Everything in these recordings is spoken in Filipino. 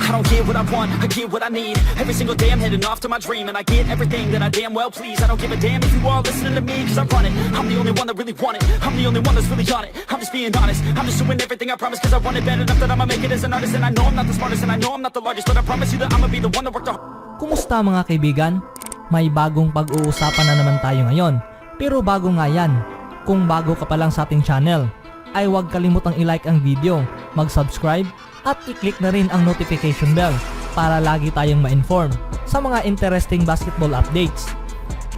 I don't get what I want, I get what I need. Every single day I'm heading off to my dream, and I get everything that I damn well please. I don't give a damn if you all listening to me, cause I run it. I'm the only one that really want it, I'm the only one that's really on it. I'm just being honest, I'm just doing everything I promise, cause I want it bad enough that I'ma make it as an artist. And I know I'm not the smartest, and I know I'm not the largest, but I promise you that I'ma be the one that worked the Kumusta mga kaibigan? May bagong pag-uusapan na naman tayo ngayon. Pero bago nga yan, kung bago ka pa lang sa ating channel, ay huwag kalimutang i-like ang video, mag-subscribe, at i-click na rin ang notification bell para lagi tayong ma-inform sa mga interesting basketball updates.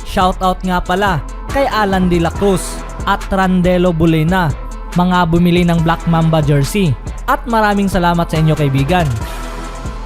Shoutout nga pala kay Alan De La Cruz at Randelo Bulena, mga bumili ng Black Mamba jersey, at maraming salamat sa inyo kaibigan.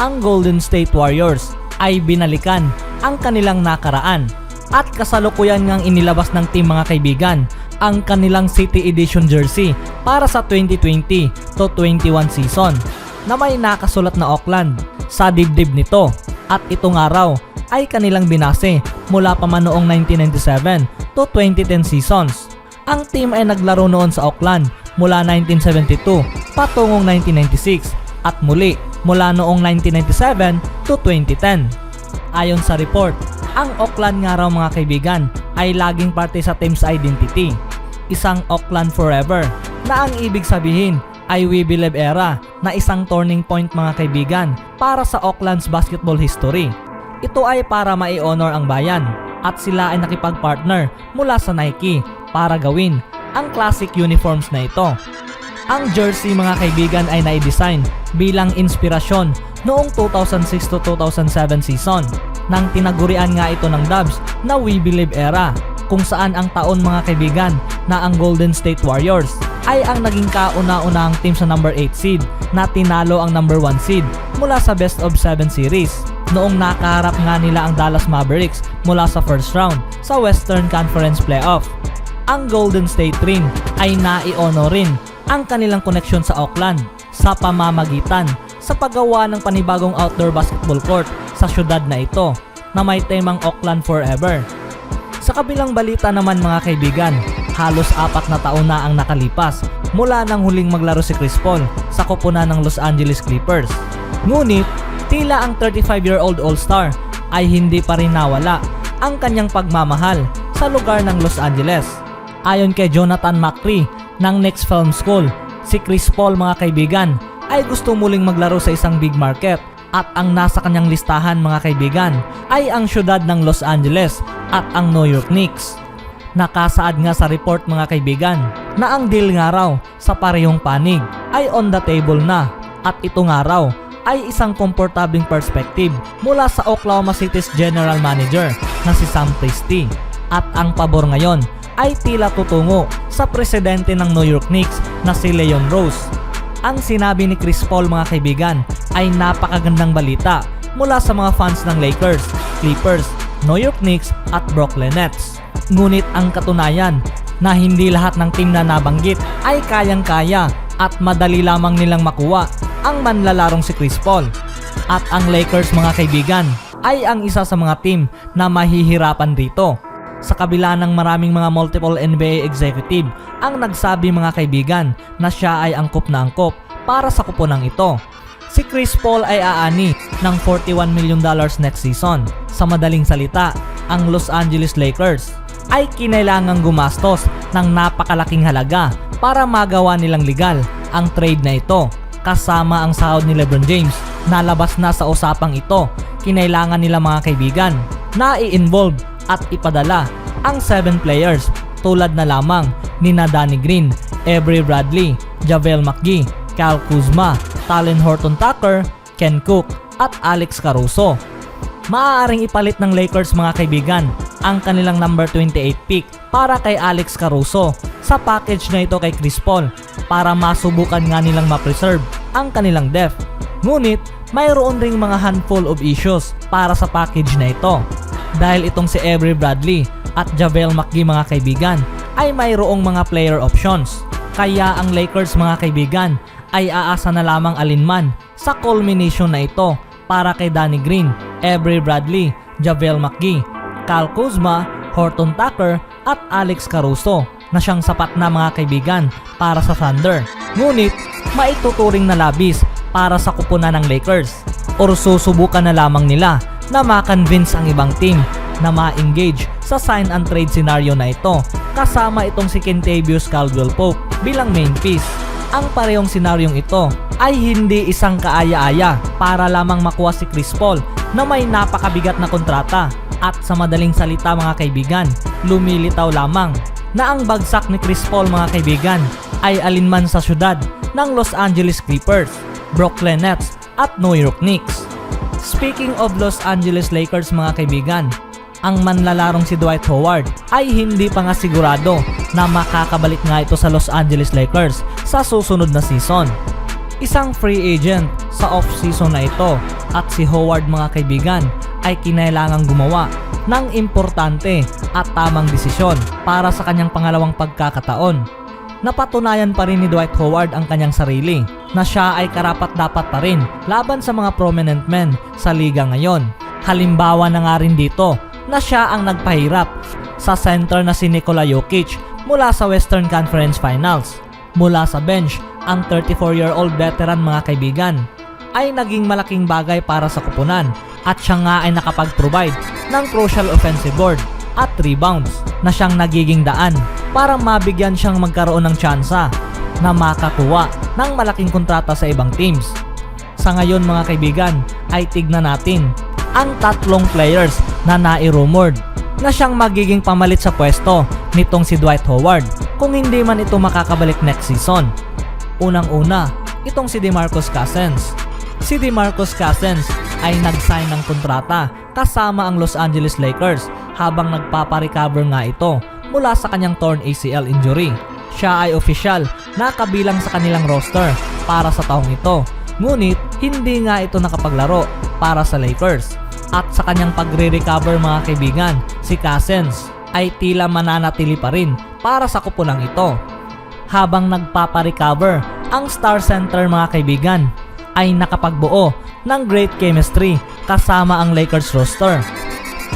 Ang Golden State Warriors ay binalikan ang kanilang nakaraan at kasalukuyan ngang inilabas ng team mga kaibigan ang kanilang City Edition jersey para sa 2020 to 21 season na may nakasulat na Oakland sa dibdib nito, at itong araw ay kanilang binase mula pa man noong 1997 to 2010 seasons. Ang team ay naglaro noon sa Oakland mula 1972 patungong 1996 at muli mula noong 1997 to 2010. Ayon sa report, ang Oakland nga raw mga kaibigan ay laging parte sa team's identity. Isang Oakland Forever na ang ibig sabihin ay We Believe era na isang turning point mga kaibigan para sa Oakland's basketball history. Ito ay para mai-honor ang bayan at sila ay nakipag-partner mula sa Nike para gawin ang classic uniforms na ito. Ang jersey mga kaibigan ay nai-design bilang inspirasyon noong 2006 to 2007 season nang tinagurian nga ito ng Dubs na We Believe era, kung saan ang taon mga kaibigan na ang Golden State Warriors ay ang naging kauna-unahang team sa number 8 seed na tinalo ang number 1 seed mula sa best of 7 series noong nakaharap nga nila ang Dallas Mavericks mula sa first round sa Western Conference Playoff. Ang Golden State rin ay nai-honor rin ang kanilang koneksyon sa Oakland sa pamamagitan sa paggawa ng panibagong outdoor basketball court sa syudad na ito na may temang Oakland Forever. Sa kabilang balita naman mga kaibigan, halos 4 na taon na ang nakalipas mula nang huling maglaro si Chris Paul sa koponan ng Los Angeles Clippers. Ngunit tila ang 35-year-old All-Star ay hindi pa rin nawala ang kanyang pagmamahal sa lugar ng Los Angeles. Ayon kay Jonathan McCree ng Next Film School, si Chris Paul mga kaibigan ay gusto muling maglaro sa isang big market, at ang nasa kanyang listahan mga kaibigan ay ang syudad ng Los Angeles at ang New York Knicks. Nakasaad nga sa report mga kaibigan na ang deal nga raw sa parehong panig ay on the table na, at ito nga raw ay isang komportabling perspective mula sa Oklahoma City's general manager na si Sam Presti, at ang pabor ngayon ay tila tutungo sa presidente ng New York Knicks na si Leon Rose. Ang sinabi ni Chris Paul mga kaibigan ay napakagandang balita mula sa mga fans ng Lakers, Clippers, New York Knicks at Brooklyn Nets. Ngunit ang katunayan na hindi lahat ng team na nabanggit ay kayang-kaya at madali lamang nilang makuha ang manlalarong si Chris Paul. At ang Lakers mga kaibigan ay ang isa sa mga team na mahihirapan dito. Sa kabila ng maraming mga multiple NBA executive ang nagsabi mga kaibigan na siya ay angkop na angkop para sa kuponang ito. Si Chris Paul ay aani ng $41 million next season. Sa madaling salita, ang Los Angeles Lakers ay kinailangang gumastos ng napakalaking halaga para magawa nilang legal ang trade na ito. Kasama ang sahod ni LeBron James na labas na sa usapang ito, kinailangan nila mga kaibigan na i-involve at ipadala ang 7 players tulad na lamang ni Danny Green, Avery Bradley, JaVale McGee, Kyle Kuzma, Talen Horton-Tucker, Ken Cook at Alex Caruso. Maaaring ipalit ng Lakers mga kaibigan ang kanilang number 28 pick para kay Alex Caruso sa package na ito kay Chris Paul para masubukan nga nilang ma-preserve ang kanilang depth. Ngunit mayroon ring mga handful of issues para sa package na ito, dahil itong si Avery Bradley at JaVale McGee mga kaibigan ay mayroong mga player options. Kaya ang Lakers mga kaibigan ay aasa na lamang alinman sa culmination na ito para kay Danny Green, Avery Bradley, JaVale McGee, Kyle Kuzma, Horton-Tucker at Alex Caruso na siyang sapat na mga kaibigan para sa Thunder. Ngunit maituturing na labis para sa kupunan ng Lakers. or susubukan na lamang nila na ma-convince ang ibang team na ma-engage sa sign and trade scenario na ito kasama itong si Kentavious Caldwell-Pope bilang main piece. Ang parehong senaryong ito ay hindi isang kaaya-aya para lamang makuha si Chris Paul na may napakabigat na kontrata, at sa madaling salita mga kaibigan, lumilitaw lamang na ang bagsak ni Chris Paul mga kaibigan ay alinman sa syudad ng Los Angeles Clippers, Brooklyn Nets at New York Knicks. Speaking of Los Angeles Lakers mga kaibigan, ang manlalarong si Dwight Howard ay hindi pa nga sigurado na makakabalik nga ito sa Los Angeles Lakers sa susunod na season. Isang free agent sa off-season na ito, at si Howard mga kaibigan ay kinailangang gumawa ng importante at tamang desisyon para sa kanyang pangalawang pagkakataon. Napatunayan pa rin ni Dwight Howard ang kanyang sarili na siya ay karapat-dapat pa rin laban sa mga prominent men sa liga ngayon. Halimbawa na nga rin dito na siya ang nagpahirap sa center na si Nikola Jokic mula sa Western Conference Finals. Mula sa bench, ang 34-year-old veteran mga kaibigan ay naging malaking bagay para sa kupunan, at siya nga ay nakapag-provide ng crucial offensive board at rebounds na siyang nagiging daan para mabigyan siyang magkaroon ng tsansa na makakuha ng malaking kontrata sa ibang teams. Sa ngayon mga kaibigan ay tignan natin ang tatlong players na nai-rumored na siyang magiging pamalit sa pwesto nitong si Dwight Howard kung hindi man ito makakabalik next season. Unang-una, itong si DeMarcus Cousins. Si DeMarcus Cousins ay nag-sign ng kontrata kasama ang Los Angeles Lakers habang nagpaparecover nga ito mula sa kanyang torn ACL injury. Siya ay opisyal na kabilang sa kanilang roster para sa taong ito, ngunit hindi nga ito nakapaglaro para sa Lakers. At sa kanyang pagre-recover mga kaibigan, si Cousins ay tila mananatili pa rin para sa kupunang ito. Habang nagpaparecover, ang star center mga kaibigan ay nakapagbuo ng great chemistry kasama ang Lakers roster.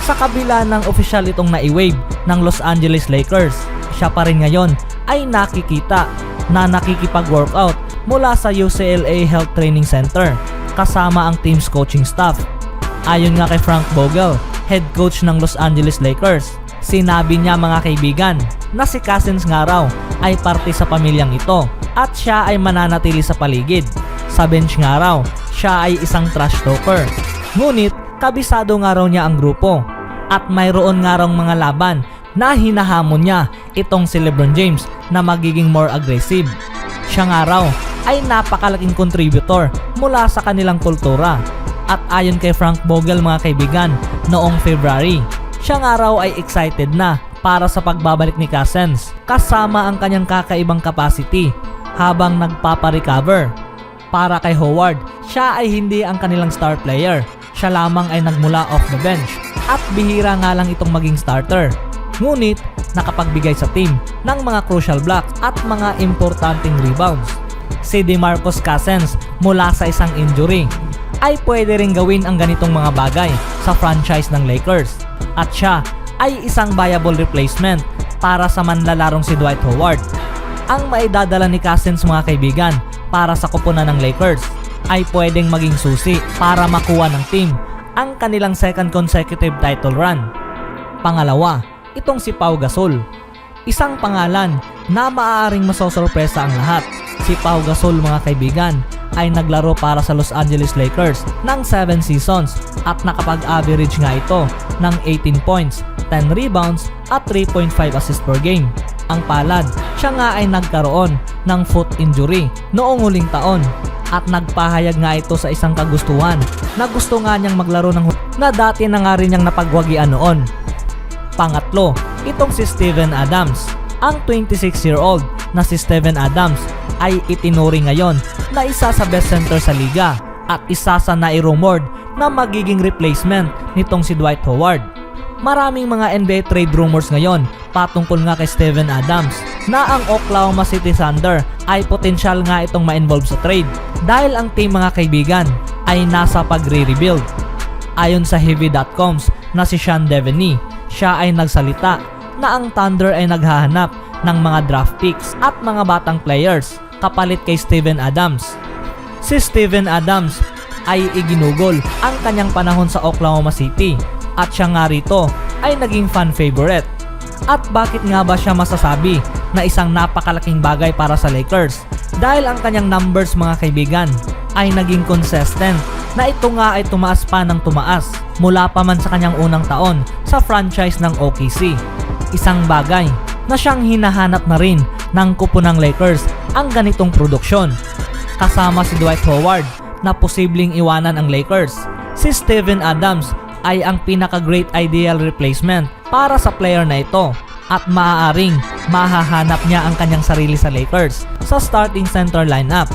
Sa kabila ng opisyal itong nai-wave ng Los Angeles Lakers, siya pa rin ngayon ay nakikita na nakikipag-workout mula sa UCLA Health Training Center kasama ang team's coaching staff. Ayon nga kay Frank Vogel, head coach ng Los Angeles Lakers, sinabi niya mga kaibigan na si Cousins nga raw ay parte sa pamilyang ito at siya ay mananatili sa paligid. Sa bench nga raw, siya ay isang trash talker. Ngunit kabisado nga raw niya ang grupo at mayroon nga raw mga laban na hinahamon niya itong si LeBron James na magiging more aggressive. Siya nga raw ay napakalaking contributor mula sa kanilang kultura. At ayon kay Frank Vogel mga kaibigan, noong February, siya nga raw ay excited na para sa pagbabalik ni Cousins kasama ang kanyang kakaibang capacity habang nagpaparecover. Para kay Howard, siya ay hindi ang kanilang star player. Siya lamang ay nagmula off the bench at bihira nga lang itong maging starter. Ngunit nakapagbigay sa team ng mga crucial blocks at mga importanteng rebounds. Si DeMarcus Cousins mula sa isang injury ay pwede ring gawin ang ganitong mga bagay sa franchise ng Lakers, at siya ay isang viable replacement para sa manlalarong si Dwight Howard. Ang maidadala ni Cousins mga kaibigan para sa kupunan ng Lakers ay pwedeng maging susi para makuha ng team ang kanilang second consecutive title run. Pangalawa, itong si Pau Gasol. Isang pangalan na maaaring masosorpresa ang lahat. Si Pau Gasol mga kaibigan ay naglaro para sa Los Angeles Lakers ng 7 seasons at nakapag-average nga ito ng 18 points, 10 rebounds at 3.5 assists per game. Ang palad, siya nga ay nagkaroon ng foot injury noong huling taon at nagpahayag nga ito sa isang kagustuhan na gusto nga niyang maglaro ng na dati na nga rin niyang napagwagian noon. Pangatlo, itong si Steven Adams. Ang 26-year-old na si Steven Adams ay itinuring ngayon na isa sa best center sa liga at isa sa nai-rumored na magiging replacement nitong si Dwight Howard. Maraming mga NBA trade rumors ngayon patungkol nga kay Steven Adams na ang Oklahoma City Thunder ay potensyal nga itong ma-involve sa trade dahil ang team mga kaibigan ay nasa pagre-rebuild. Ayon sa Heavy.coms na si Sean Deveney, siya ay nagsalita na ang Thunder ay naghahanap ng mga draft picks at mga batang players kapalit kay Steven Adams. Si Steven Adams ay iginugol ang kanyang panahon sa Oklahoma City at siya nga rito ay naging fan favorite. At bakit nga ba siya masasabi na isang napakalaking bagay para sa Lakers? Dahil ang kanyang numbers mga kaibigan ay naging consistent na ito nga ay tumaas pa ng tumaas mula pa man sa kanyang unang taon sa franchise ng OKC. Isang bagay na siyang hinahanap na rin ng kupo ng Lakers ang ganitong produksyon. Kasama si Dwight Howard na posibleng iwanan ang Lakers, si Steven Adams ay ang pinaka-great ideal replacement para sa player na ito at maaaring mahahanap niya ang kanyang sarili sa Lakers sa starting center lineup.